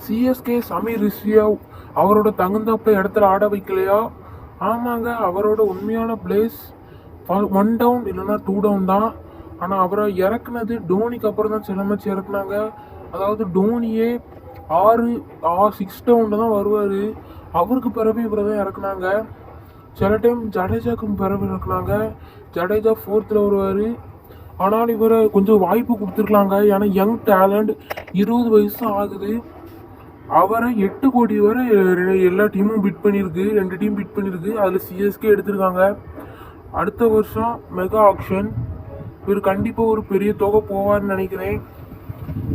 CSK Sameer ரிஸ்வியாவ் அவரோட தகுந்தாப்புல இடத்துல ஆட வைக்கலையா? ஆமாங்க, அவரோட உண்மையான பிளேஸ் 1 டவுன் இல்லைன்னா 2 டவுன் தான். ஆனால் அவரை இறக்குனது டோனிக்கு அப்புறம் தான் சில மேட்ச் இறக்குனாங்க. அதாவது டோனியே 6 டவுனில் தான் வருவார். அவருக்கு பிறகு இவரை தான் இறக்குனாங்க. சில டைம் ஜடேஜாவுக்கு பிறகு இறக்குனாங்க. ஜடேஜா 4th வருவார். ஆனால் இவரை கொஞ்சம் வாய்ப்பு கொடுத்துருக்கலாங்க. ஏன்னா யங் டேலண்ட், 20 வயசு தான் ஆகுது. அவரை 8 கோடி வரை எல்லா டீமும் பிட் பண்ணியிருக்கு. 2 டீம் பிட் பண்ணியிருக்கு. அதில் சிஎஸ்கே எடுத்திருக்காங்க. அடுத்த வருஷம் மெகா ஆக்ஷன். இவர் கண்டிப்பாக ஒரு பெரிய தொகை போவார்னு நினைக்கிறேன்.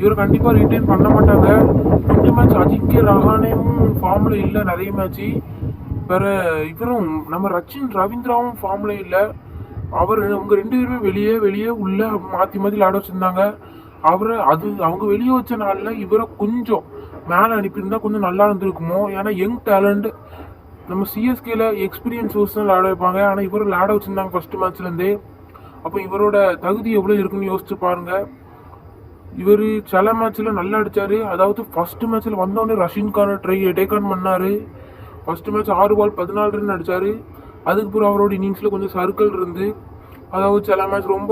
இவர் கண்டிப்பாக ரிட்டைன் பண்ண மாட்டாங்க. கொஞ்சம் மேட்ச் அஜிங்கே ரஹானேவும் ஃபார்மில் இல்லை, நிறைய மேட்ச்சு. வேறு இவரும் நம்ம ரச்சின் ரவீந்திராவும் ஃபார்மில் இல்லை. அவங்க 2 பேருமே வெளியே உள்ள மாற்றி விளையாட வச்சுருந்தாங்க. அவங்க வெளியே வச்ச நாளில் இவரை கொஞ்சம் மேலே அனுப்பியிருந்தா கொஞ்சம் நல்லா இருந்திருக்குமோ. ஏன்னா யங் டேலண்ட், நம்ம சிஎஸ்கேல எக்ஸ்பீரியன்ஸ் தான் விளையாட வைப்பாங்க. ஆனால் இவரை விளையாட வச்சுருந்தாங்க ஃபஸ்ட்டு மேட்ச்லேருந்தே. அப்போ இவரோட தகுதி எவ்வளோ இருக்குன்னு யோசிச்சு பாருங்கள். இவர் சில மேட்ச்சில் நல்லா அடித்தார். அதாவது ஃபஸ்ட்டு மேட்ச்சில் வந்தோடனே ரஷீன் கானை டேக் ஆன் பண்ணார். ஃபஸ்ட்டு மேட்ச் 6 பால் 14 ரன் அடித்தார். அதுக்கப்புறம் அவரோட இன்னிங்ஸில் கொஞ்சம் சர்க்கிள் இருந்து, அதாவது சில மேட்ச் ரொம்ப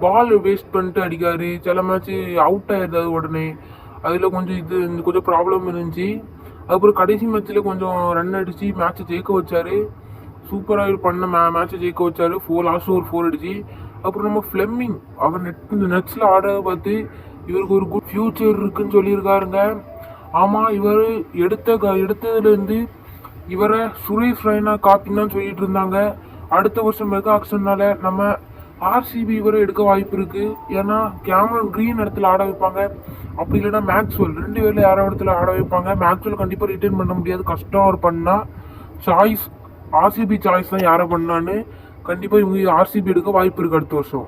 பால் வேஸ்ட் பண்ணிட்டு அடிக்காரு. சில மேட்ச் அவுட் ஆயிருந்தாது உடனே. அதில் கொஞ்சம் ப்ராப்ளம் இருந்துச்சு. அதுக்கப்புறம் கடைசி மேட்ச்சில் கொஞ்சம் ரன் அடித்து மேட்ச்சை ஜெயிக்க வச்சார். சூப்பராக பண்ண மேட்ச்சை ஜெயிக்க வச்சார். லாஸ்ட் ஒரு 4 அடிச்சு. அப்புறம் நம்ம ஃப்ளெமிங் அவர் நெட்ஸில் ஆட பார்த்து இவருக்கு ஒரு குட் ஃப்யூச்சர் இருக்குன்னு சொல்லியிருக்காருங்க. ஆமாம், இவர் எடுத்ததுலேருந்து இவரை சுரேஷ் ரெய்னா காப்பின்னு தான் சொல்லிட்டு இருந்தாங்க. அடுத்த வருஷம் மெகா ஆக்ஷன்னால நம்ம ஆர்சிபி இவரை எடுக்க வாய்ப்பு இருக்குது. ஏன்னா கேமரன் க்ரீன் இடத்துல ஆட வைப்பாங்க. அப்படி இல்லைன்னா மேக்ஸ்வெல், 2 பேரில் யாரோ இடத்துல ஆட வைப்பாங்க. மேக்ஸ்வெல் கண்டிப்பாக ரிட்டர்ன் பண்ண முடியாது, கஷ்டம் அவர் பண்ணால். சாய்ஸ் ஆர்சிபி சாய்ஸ் தான் யாரை பண்ணான்னு. கண்டிப்பாக இவங்க ஆர்சிபி எடுக்க வாய்ப்பு இருக்குது அடுத்த வருஷம்.